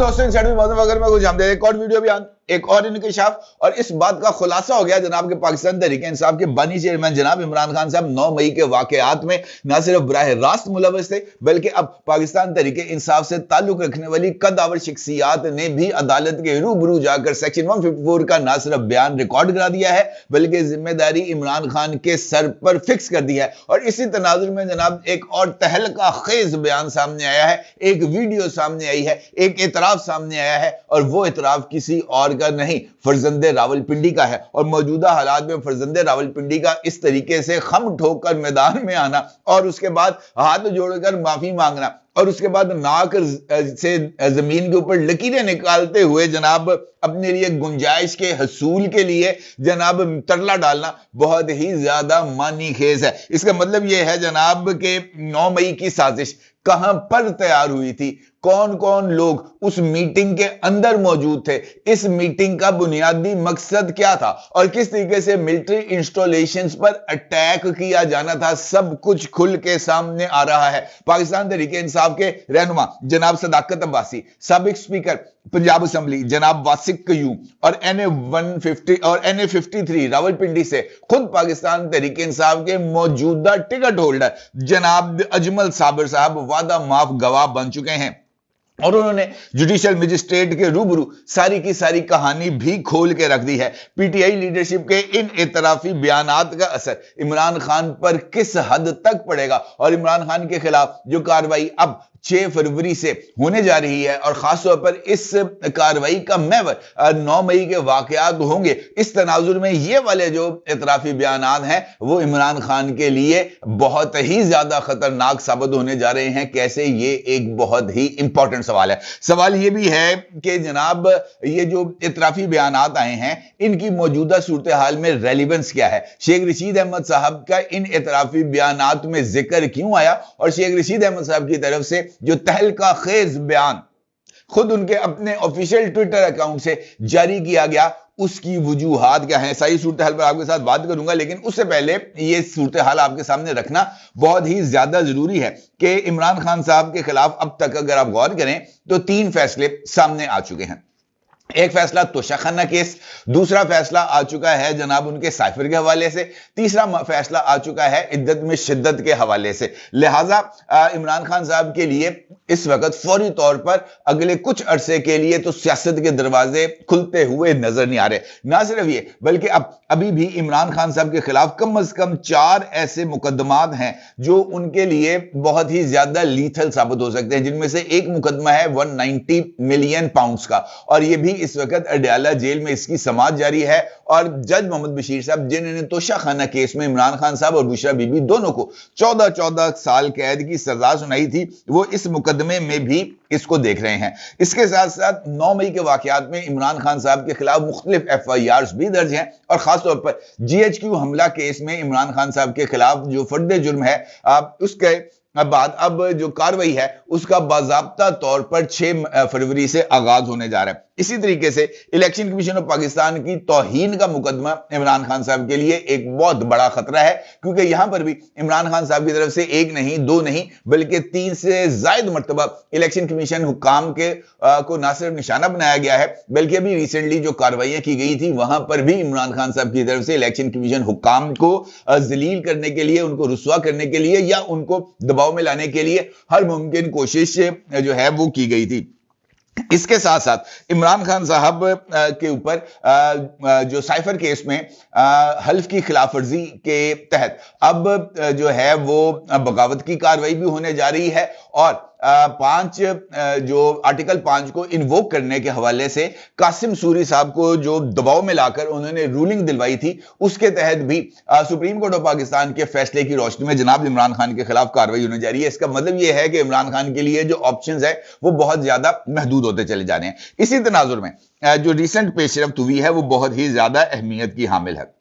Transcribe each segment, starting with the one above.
दोस्तों अगर मैं कुछ हम एक और वीडियो भी एक और इंकशाफ और इस बात का खुलासा हो गया जनाब के पाकिस्तान तहरीक इंसाफ के बानी चेयरमैन जनाब इमरान खान साहब 9 मई के वाकयात में न सिर्फ बराह रास्त मुलव्वस थे बल्कि अब पाकिस्तान तहरीक इंसाफ से ताल्लुक रखने वाली कदावर शख्सियात ने भी अदालत के रूबरू जाकर सेक्शन 154 का न सिर्फ बयान रिकॉर्ड करा दिया है बल्कि जिम्मेदारी इमरान खान के सर पर फिक्स कर दी है। और इसी तनाजुर में जनाब एक और तहलका खेज बयान सामने आया है, एक वीडियो सामने आई है, एक इतराफ सामने आया है और वो इतराफ किसी और का नहीं फरजंदे रावलपिंडी का है। और मौजूदा हालात में फरजंदे रावलपिंडी का इस तरीके से खम ठोक मैदान में आना और उसके बाद हाथ जोड़कर माफी मांगना और उसके बाद नाक से जमीन के ऊपर लकीरें निकालते हुए जनाब अपने लिए गुंजाइश के हसूल के लिए जनाब तरला डालना बहुत ही ज्यादा मानी खेज है। इसका मतलब यह है जनाब के 9 मई की साजिश कहां पर तैयार हुई थी, कौन कौन लोग उस मीटिंग के अंदर मौजूद थे, इस मीटिंग का बुनियादी मकसद क्या था और किस तरीके से मिलिट्री इंस्टॉलेशंस पर अटैक किया जाना था, सब कुछ खुल के सामने आ रहा है। पाकिस्तान तहरीक इंसाफ के रहनुमा जनाब सदाकत अब्बासी, साबिक स्पीकर पंजाब असेंबली जनाब वासिक कयूम और NA 150 और NA 53 रावलपिंडी से खुद पाकिस्तान तहरीक इंसाफ के मौजूदा टिकट होल्डर जनाब अजमल साबिर साहब वादा माफ गवाह बन चुके हैं और उन्होंने जुडिशियल मजिस्ट्रेट के रूबरू सारी की सारी कहानी भी खोल के रख दी है। पीटीआई लीडरशिप के इन एतराफी बयानात का असर इमरान खान पर किस हद तक पड़ेगा और इमरान खान के खिलाफ जो कार्रवाई अब 6 फरवरी से होने जा रही है और खासतौर पर इस कार्रवाई का महवर 9 मई के वाकयात होंगे, इस तनाजुर में ये वाले जो इतराफी बयानात हैं वो इमरान खान के लिए बहुत ही ज्यादा खतरनाक साबित होने जा रहे हैं। कैसे? ये एक बहुत ही इंपॉर्टेंट सवाल है। सवाल ये भी है कि जनाब ये जो इतराफी बयानात आए हैं इनकी मौजूदा सूरत हाल में रेलिवेंस क्या है, शेख रशीद अहमद साहब का इन इतराफी बयानात में जिक्र क्यों आया और शेख रशीद अहमद साहब की तरफ से जो तहलका खेज बयान खुद उनके अपने ऑफिशियल ट्विटर अकाउंट से जारी किया गया उसकी वजूहात क्या है। सारी सूरत हाल पर आपके साथ बात करूंगा, लेकिन उससे पहले ये सूरत हाल आपके सामने रखना बहुत ही ज्यादा जरूरी है कि इमरान खान साहब के खिलाफ अब तक अगर आप गौर करें तो 3 फैसले सामने आ चुके हैं। एक फैसला तोशाखाना केस, दूसरा फैसला आ चुका है जनाब उनके साइफर के हवाले से, तीसरा फैसला आ चुका है इद्दत में शिद्दत के हवाले से। लिहाजा इमरान खान साहब के लिए इस वक्त फौरी तौर पर अगले कुछ अरसे के लिए तो सियासत के दरवाजे खुलते हुए नजर नहीं आ रहे। ना सिर्फ ये बल्कि अब अभी भी इमरान खान साहब के खिलाफ कम से कम 4 ऐसे मुकदमात हैं जो उनके लिए बहुत ही ज्यादा लीथल साबित हो सकते हैं, जिनमें से एक मुकदमा है 190 मिलियन पाउंड्स का और यह भी इस वक्त अडयाला जेल में इसकी समाअत जारी है। और जज मोहम्मद बशीर साहब जिन्होंने तोशाखाना केस में इमरान खान साहब और बुशरा बीबी दोनों को 14 साल कैद की सजा सुनाई थी, वो इस मुकदमे में भी इसको देख रहे हैं। इसके साथ साथ 9 मई के वाकयात में इमरान खान साहब के खिलाफ मुख्तलिफ FIRs भी दर्ज हैं और खासतौर पर GHQ हमला केस में इमरान खान साहब के खिलाफ जो फर्द जुर्म है उसके बाद अब जो कार्रवाई है उसका बाज़ाब्ता तौर पर 6 फरवरी से आगाज होने जा रहा है। इसी तरीके से इलेक्शन कमीशन ऑफ पाकिस्तान की तौहीन का मुकदमा इमरान खान साहब के लिए एक बहुत बड़ा खतरा है, क्योंकि यहां पर भी इमरान खान साहब की तरफ से 1 नहीं 2 नहीं बल्कि 3 से ज्यादा मरतबा इलेक्शन कमीशन हुकाम के को ना सिर्फ निशाना बनाया गया है बल्कि अभी रिसेंटली जो कार्रवाइयां की गई थी वहां पर भी इमरान खान साहब की तरफ से इलेक्शन कमीशन हुकाम को जलील करने के लिए, उनको रुस्वा करने के लिए या उनको दबाव में लाने के लिए हर मुमकिन कोशिश जो है वो की गई थी। इसके साथ साथ इमरान खान साहब के ऊपर जो साइफर केस में हल्फ की खिलाफवर्जी के तहत अब जो है वो बगावत की कार्रवाई भी होने जा रही है और 5 जो आर्टिकल 5 को इन्वोक करने के हवाले से कासिम सूरी साहब को जो दबाव में लाकर उन्होंने रूलिंग दिलवाई थी उसके तहत भी सुप्रीम कोर्ट ऑफ पाकिस्तान के फैसले की रोशनी में जनाब इमरान खान के खिलाफ कार्रवाई होने जा रही है। इसका मतलब यह है कि इमरान खान के लिए जो ऑप्शंस है वो बहुत ज्यादा महदूद होते चले जा रहे हैं। इसी तनाजुर में जो रिसेंट पेशरफ्त हुई है वो बहुत ही ज्यादा अहमियत की हामिल है।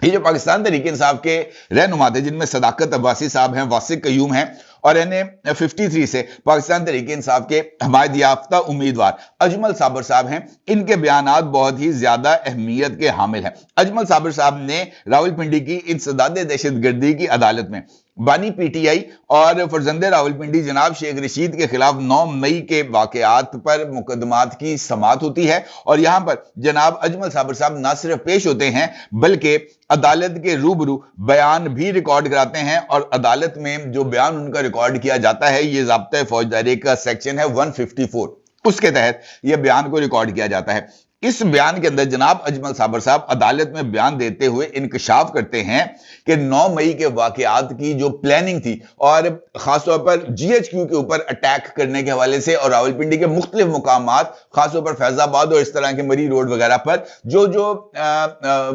ये जो पाकिस्तान तहरीक इंसाफ के रहनुमा थे जिनमें सदाकत अब्बासी साहब हैं, वासिक कयूम हैं और NA 53 से पाकिस्तान तहरीक इंसाफ के हमायत याफ्ता उम्मीदवार अजमल साबिर साहब हैं, इनके बयानात बहुत ही ज्यादा अहमियत के हामिल हैं। अजमल साबिर साहब ने रावलपिंडी की इंसदाद दहशतगर्दी की अदालत में बानी पीटीआई और फरजंदे रावलपिंडी जनाब शेख रशीद के खिलाफ 9 मई के वाकयात पर मुकदमात की समाअत होती है और यहां पर जनाब अजमल साबर साहब ना सिर्फ पेश होते हैं बल्कि अदालत के रूबरू बयान भी रिकॉर्ड कराते हैं और अदालत में जो बयान उनका रिकॉर्ड किया जाता है ये ज़ाब्ता फौजदारी का सेक्शन है 154, उसके तहत यह बयान को रिकॉर्ड किया जाता है। इस बयान के अंदर जनाब अजमल साबर साहब अदालत में बयान देते हुए इंकशाफ करते हैं कि 9 मई के वाकयात की जो प्लानिंग थी और खासतौर पर जीएचक्यू के ऊपर अटैक करने के हवाले से और रावलपिंडी के मुख्तलिफ मुकामात खासतौर पर फैजाबाद और इस तरह के मरी रोड वगैरह पर जो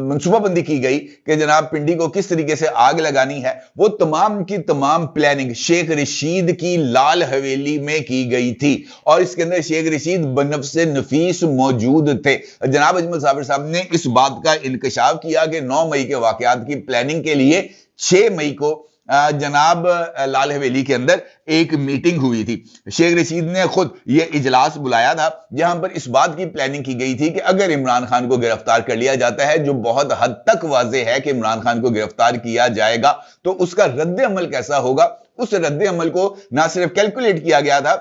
मनसूबाबंदी की गई कि जनाब पिंडी को किस तरीके से आग लगानी है, वो तमाम की तमाम प्लानिंग शेख रशीद की लाल हवेली में की गई थी और इसके अंदर शेख रशीद बनफ्से नफीस मौजूद थे। जनाब अजमल साबर साहब ने इस बात का इंकशाफ किया कि 9 मई के वाकयात की प्लानिंग के लिए 6 मई को जनाब लाल हवेली के अंदर एक मीटिंग हुई थी। शेख रशीद ने खुद यह इजलास बुलाया था जहां पर इस बात की प्लानिंग की गई थी कि अगर इमरान खान को गिरफ्तार कर लिया जाता है, जो बहुत हद तक वाज़ेह है कि इमरान खान को गिरफ्तार किया जाएगा, तो उसका रद्द अमल कैसा होगा। उस रद्द अमल को ना सिर्फ कैलकुलेट किया गया था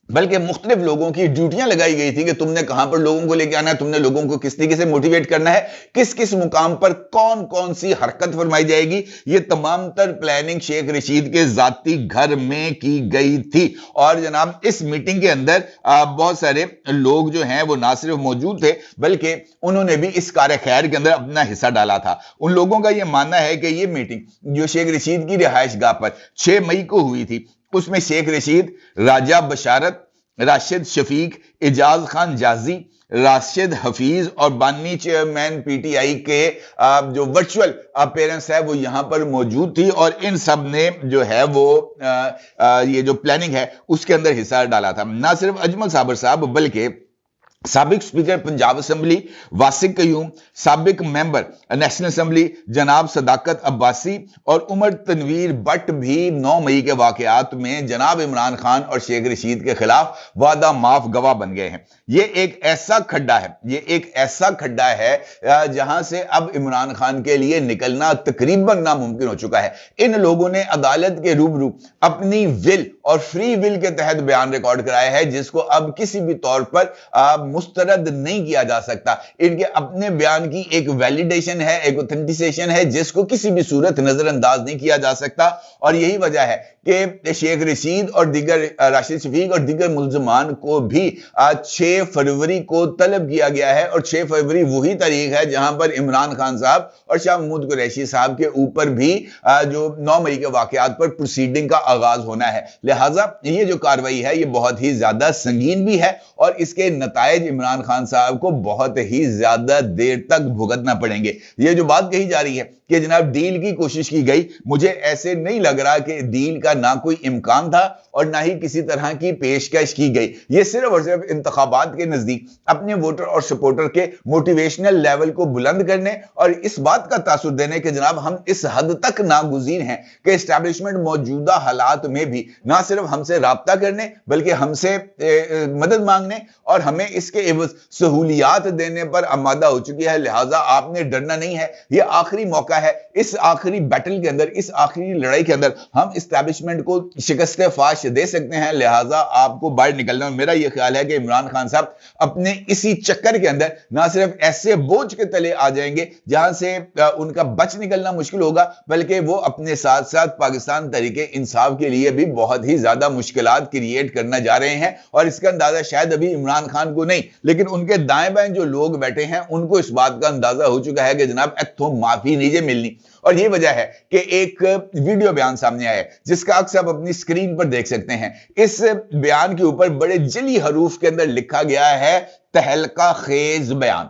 बल्कि मुख्तलिफ लोगों की ड्यूटियां लगाई गई थी कि तुमने कहां पर लोगों को लेके आना है, तुमने लोगों को किस तरीके से मोटिवेट करना है, किस किस मुकाम पर कौन कौन सी हरकत फरमाई जाएगी। ये तमाम तर प्लानिंग शेख रशीद के जाती घर में की गई थी और जनाब इस मीटिंग के अंदर बहुत सारे लोग जो हैं वो ना सिर्फ मौजूद थे बल्कि उन्होंने भी इस कार्य खैर के अंदर अपना हिस्सा डाला था। उन लोगों का यह मानना है कि यह मीटिंग जो शेख रशीद की रिहाइश गाह पर 6 मई को हुई थी, उसमें शेख रशीद, राजा बशारत, राशिद शफीक, इजाज खान जाजी, राशिद हफीज और बानी चेयरमैन पीटीआई के जो वर्चुअल अपेयरेंस है वो यहां पर मौजूद थी और इन सब ने जो है वो ये जो प्लानिंग है उसके अंदर हिस्सा डाला था। ना सिर्फ अजमल साबर साहब बल्कि साबिक स्पीकर पंजाब असम्बली वासिक कयूम, साबिक मेंबर नेशनल असम्बली जनाब सदाकत अब्बासी और उमर तनवीर भट्ट भी 9 मई के वाकयात में जनाब इमरान खान और शेख रशीद के खिलाफ वादा माफ गवाह बन गए हैं। ये एक ऐसा खड्डा है जहां से अब इमरान खान के लिए निकलना तकरीबन नामुमकिन हो चुका है। इन लोगों ने अदालत के रूबरू अपनी विल और फ्री विल के तहत बयान रिकॉर्ड कराया है जिसको अब किसी भी तौर पर मुस्तरद नहीं किया जा सकता। इनके अपने बयान की एक वैलिडेशन है, एक ऑथेंटिसेशन है जिसको किसी भी सूरत नजरअंदाज नहीं किया जा सकता और यही वजह है कि शेख रशीद और दीगर राशिद शफीक और दीगर मुल्जमान को भी 6 फरवरी को तलब किया गया है और 6 फरवरी वही तारीख है जहां पर इमरान खान साहब और शाह महमूद कुरैशी साहब के ऊपर भी जो 9 मई के वाकयात पर प्रोसीडिंग का आगाज होना है। लिहाजा ये जो कार्रवाई है ये बहुत ही ज्यादा संगीन भी है और इसके नतायज इमरान खान साहब को बहुत ही ज्यादा देर तक भुगतना पड़ेंगे। ये जो बात कही जा रही है कि जनाब डील की कोशिश की गई, मुझे ऐसे नहीं लग रहा कि डील का ना कोई इम्कान था और ना ही किसी तरह की पेशकश की गई। ये सिर्फ और सिर्फ इंतखाबात के नजदीक अपने वोटर और सपोर्टर के मोटिवेशनल लेवल को बुलंद करने और इस बात का तासुर देने कि जनाब हम इस हद तक नागुज़ीर हैं कि एस्टैब्लिशमेंट मौजूदा हालात में भी ना सिर्फ हमसे राब्ता करने बल्कि हमसे मदद मांगने और हमें इसके एवज सहूलियात देने पर आमादा हो चुकी है। लिहाजा आपने डरना नहीं है, ये आखिरी मौका है। इस आखिरी बैटल के अंदर, इस आखिरी लड़ाई के अंदर हम एस्टैब्लिशमेंट को शिकस्त फाश दे सकते हैं। लिहाजा आपको बाहर निकलना। मेरा यह ख्याल है कि इमरान खान साहब अपने इसी चक्कर के अंदर ना सिर्फ ऐसे बोझ के तले आ जाएंगे जहां से उनका बच निकलना मुश्किल होगा बल्कि वो अपने साथ साथ पाकिस्तान तरीके इंसाफ के लिए भी बहुत ही ज्यादा मुश्किलात क्रिएट करना जा रहे हैं और इसका अंदाजा शायद अभी इमरान खान को नहीं लेकिन उनके दाएं बाएं जो लोग बैठे हैं उनको इस बात का अंदाजा हो चुका है कि जनाब इत्थों माफी नहीं मिलनी। और यह वजह है कि एक वीडियो बयान सामने आया है जिसका अक्सर आप अपनी स्क्रीन पर देख सकते हैं। इस बयान के ऊपर बड़े जली हरूफ के अंदर लिखा गया है तहलका खेज बयान।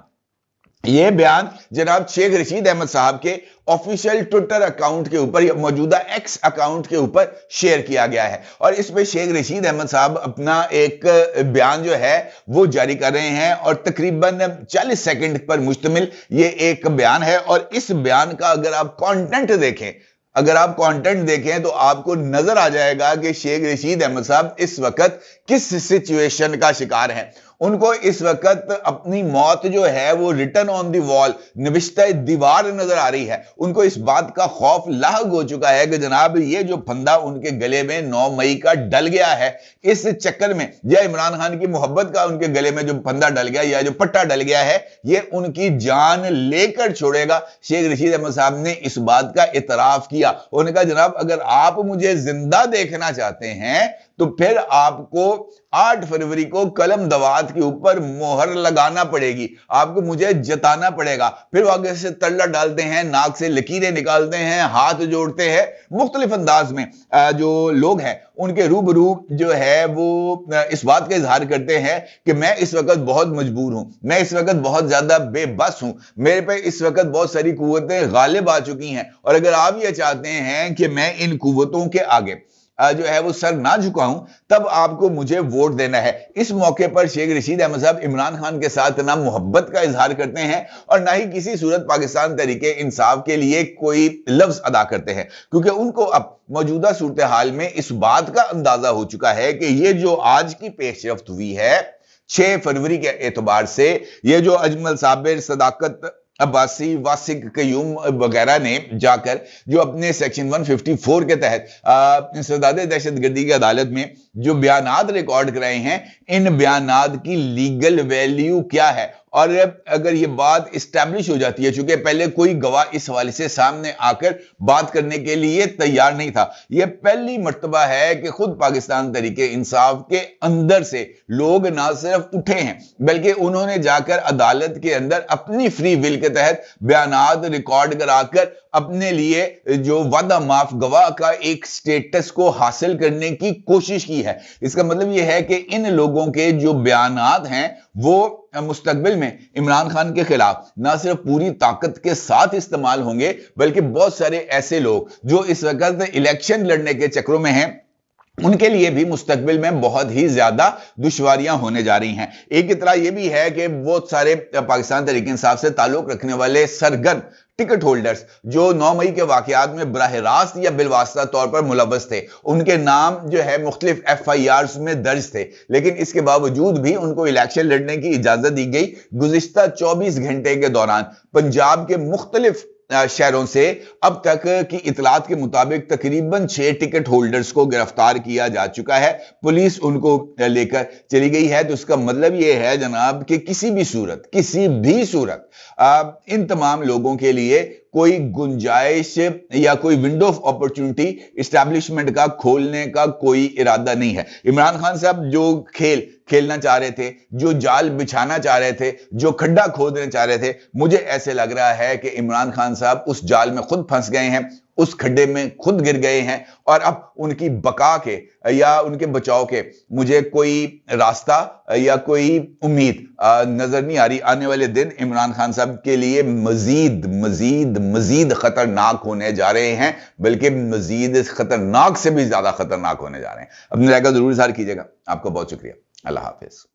यह बयान जनाब शेख रशीद अहमद साहब के ऑफिशियल ट्विटर अकाउंट के ऊपर, मौजूदा एक्स अकाउंट के ऊपर शेयर किया गया है और इस पे शेख रशीद अहमद साहब अपना एक बयान जो है वो जारी कर रहे हैं और तकरीबन 40 सेकंड पर मुश्तमिल ये एक बयान है। और इस बयान का अगर आप कंटेंट देखें तो आपको नजर आ जाएगा कि शेख रशीद अहमद साहब इस वक्त किस सिचुएशन का शिकार हैं। उनको इस वक्त अपनी मौत जो है वो रिटर्न ऑन दी वॉल, निविष्टा दीवार नजर आ रही है। उनको इस बात का खौफ लाहक हो चुका है कि जनाब ये जो फंदा उनके गले में 9 मई का डल गया है, इस चक्कर में या इमरान खान की मोहब्बत का उनके गले में जो फंदा डल गया या जो पट्टा डल गया है, ये उनकी जान लेकर छोड़ेगा। शेख रशीद अहमद साहब ने इस बात का इतराफ किया। उन्होंने कहा जनाब अगर आप मुझे जिंदा देखना चाहते हैं तो फिर आपको 8 फरवरी को कलम दवात के ऊपर मोहर लगाना पड़ेगी, आपको मुझे जताना पड़ेगा। फिर वो आगे से तल्ला डालते हैं, नाक से लकीरें निकालते हैं, हाथ जोड़ते हैं, मुख्तलिफ अंदाज में जो लोग हैं उनके रूबरू जो है वो इस बात का इजहार करते हैं कि मैं इस वक्त बहुत मजबूर हूं, मैं इस वक्त बहुत ज्यादा बेबस हूं, मेरे पे इस वक्त बहुत सारी कुव्वतें गालिब आ चुकी हैं, और अगर आप ये चाहते हैं कि मैं इन कुव्वतों के आगे जो है वो सर ना झुकाऊं, तब आपको मुझे वोट देना है। इस मौके पर शेख रशीद अहमद साहब इमरान खान के साथ ना मोहब्बत का इजहार करते हैं और ना ही किसी सूरत पाकिस्तान तरीके इंसाफ के लिए कोई लफ्ज अदा करते हैं, क्योंकि उनको अब मौजूदा सूरत हाल में इस बात का अंदाजा हो चुका है कि ये जो आज की पेशरफ्त हुई है 6 फरवरी के एतबार से, ये जो अजमल साबिर, सदाकत अब्बासी, वासिक कयूम वगैरह ने जाकर जो अपने सेक्शन 154 के तहत इंसदाद दहशतगर्दी की अदालत में जो बयानात रिकॉर्ड कराए हैं, इन बयानात की लीगल वैल्यू क्या है, और अगर ये बात इस्टेब्लिश हो जाती है, चूंकि पहले कोई गवाह इस हवाले से सामने आकर बात करने के लिए तैयार नहीं था, यह पहली मर्तबा है कि खुद पाकिस्तान तरीके इंसाफ के अंदर से लोग ना सिर्फ उठे हैं बल्कि उन्होंने जाकर अदालत के अंदर अपनी फ्री विल के तहत बयानात रिकॉर्ड कराकर अपने लिए जो वादा माफ गवाह का एक स्टेटस को हासिल करने की कोशिश की है। इसका मतलब यह है कि इन लोगों के जो बयानात हैं वो मुस्तकबिल में इमरान खान के खिलाफ ना सिर्फ पूरी ताकत के साथ इस्तेमाल होंगे, बल्कि बहुत सारे ऐसे लोग जो इस वक्त इलेक्शन लड़ने के चक्रों में हैं, उनके लिए भी मुस्तकबिल में बहुत ही ज्यादा दुश्वारियां होने जा रही हैं। एक इतला यह भी है कि बहुत सारे पाकिस्तान तहरीक इंसाफ से ताल्लुक रखने वाले सरगर्म टिकट होल्डर्स जो 9 मई के वाकयात में बराह रास्त या बिलवास्ता तौर पर मुलव्वस थे, उनके नाम जो है मुख्तलिफ FIRs में दर्ज थे, लेकिन इसके बावजूद भी उनको इलेक्शन लड़ने की इजाजत दी गई। गुज़िश्ता 24 घंटे के दौरान पंजाब के मुख्तलिफ शहरों से अब तक की इतलात के मुताबिक तकरीबन 6 टिकट होल्डर्स को गिरफ्तार किया जा चुका है, पुलिस उनको लेकर चली गई है। तो इसका मतलब यह है जनाब कि किसी भी सूरत इन तमाम लोगों के लिए कोई गुंजाइश या कोई विंडो ऑफ अपॉर्चुनिटी इस्टेब्लिशमेंट का खोलने का कोई इरादा नहीं है। इमरान खान साहब जो खेलना चाह रहे थे, जो जाल बिछाना चाह रहे थे, जो खड्डा खोदना चाह रहे थे, मुझे ऐसे लग रहा है कि इमरान खान साहब उस जाल में खुद फंस गए हैं, उस खड्डे में खुद गिर गए हैं, और अब उनकी बका के या उनके बचाव के मुझे कोई रास्ता या कोई उम्मीद नजर नहीं आ रही। आने वाले दिन इमरान खान साहब के लिए मजीद खतरनाक होने जा रहे हैं, बल्कि मजीद खतरनाक से भी ज्यादा खतरनाक होने जा रहे हैं। अपनी राय का जरूर इज़हार कीजिएगा। आपका बहुत शुक्रिया। अल्लाह हाफिज।